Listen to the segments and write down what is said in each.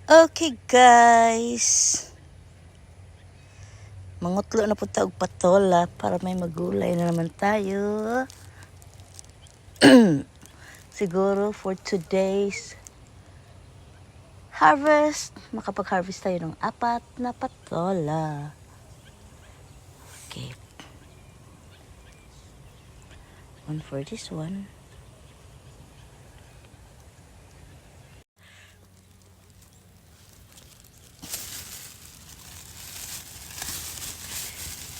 Okay guys, mangutlo na po taog patola para may magulay na naman tayo. Siguro for today's harvest, makapag-harvest tayo ng 4 na patola. Okay. One for this one.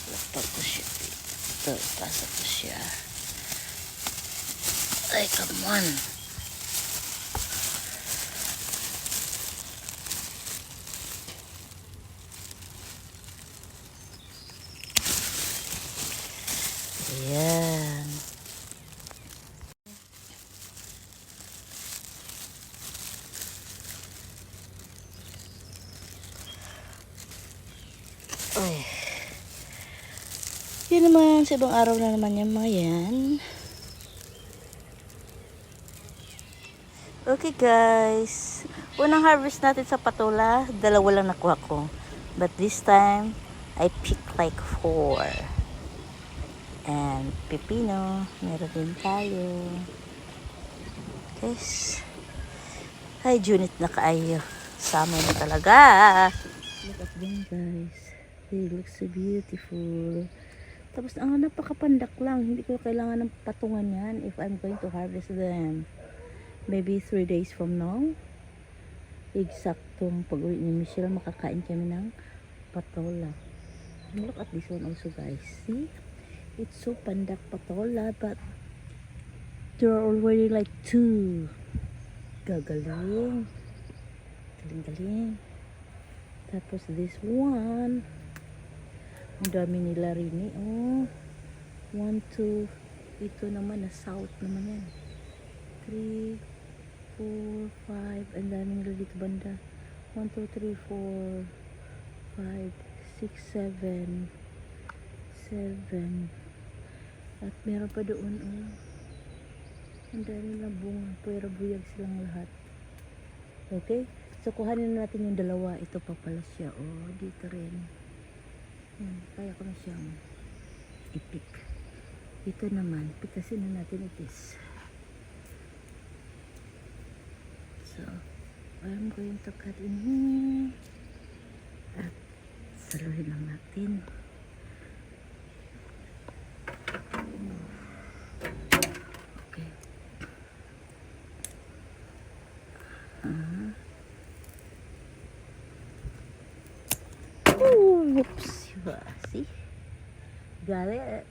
Lapag ko siya dito. Pasok ko siya. Ay, come on. Ayan. Ay. Yun naman, sa ibang araw na naman yung mga yan. Okay guys, unang harvest natin sa patola, 2 lang nakuha ko. But this time, I picked like 4. And pipino, meron din tayo. Guys, ay Junit na kaayo. Summer na talaga. Look at them guys. They look so beautiful. Tapos ang napakapandak lang. Hindi ko kailangan ng patungan yan if I'm going to harvest them. Maybe 3 days from now, eksaktong pag-uwi ni Michelle, makakain kami ng patola. And look at this one also guys. See? It's so pandak patola, but there are already like 2. Gagaling. Galing-galing. Tapos this one, ang dami nila rin eh. Oh, 1, 2. Ito naman, na south naman yan. 3, 4, 5. Ang daming nila dito banda. 1, 2, 3, 4, 5, 6, 7. 7. At meron pa doon, oh. Ang dami na bunga. Pero buyag silang lahat. Okay? So, kuhanin na natin yung 2. Ito pa pala siya. Oh, dito rin. Kaya ko na siyang i-pick. Ito naman, pikasin na natin itis. So, I'm going to cut in here. At saluhin lang natin. Okay. Oops. See? Got it.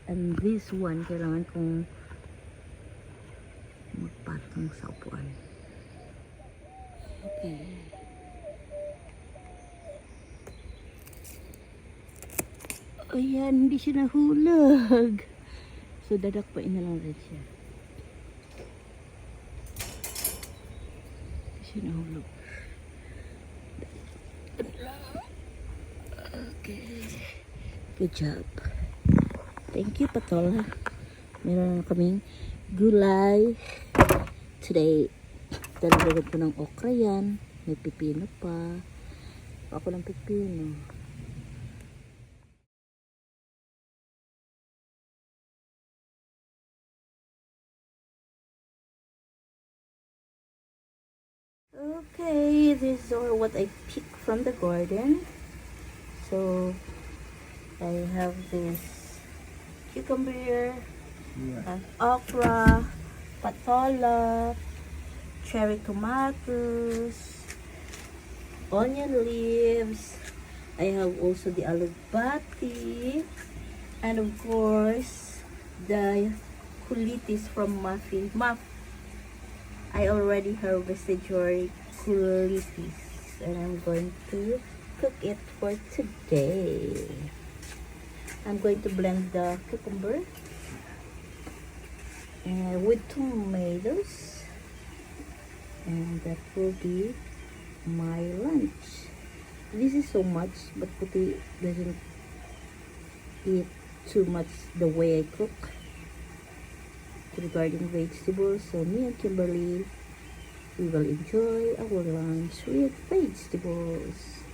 And this one, kailangan kong magpatong sa upuan. Okay. Ayan, hindi siya nahulog. So, dadakpain na lang rin siya. Hindi siya nahulog. Okay. Good job. Thank you, patola. Meron na kaming gulay. Today, dalagdagan ko ng okra yan. May pipino pa. Ako ng pipino. Okay, these are what I picked from the garden. So, I have this cucumber, okra, patola, cherry tomatoes, onion leaves. I have also the alugbati, and of course the kulitis from Muffy. I already harvested your kulitis, and I'm going to cook it for today. I'm going to blend the cucumber with tomatoes, and that will be my lunch. This is so much, but Puti doesn't eat too much the way I cook regarding vegetables. So me and Kimberly we will enjoy our lunch with vegetables.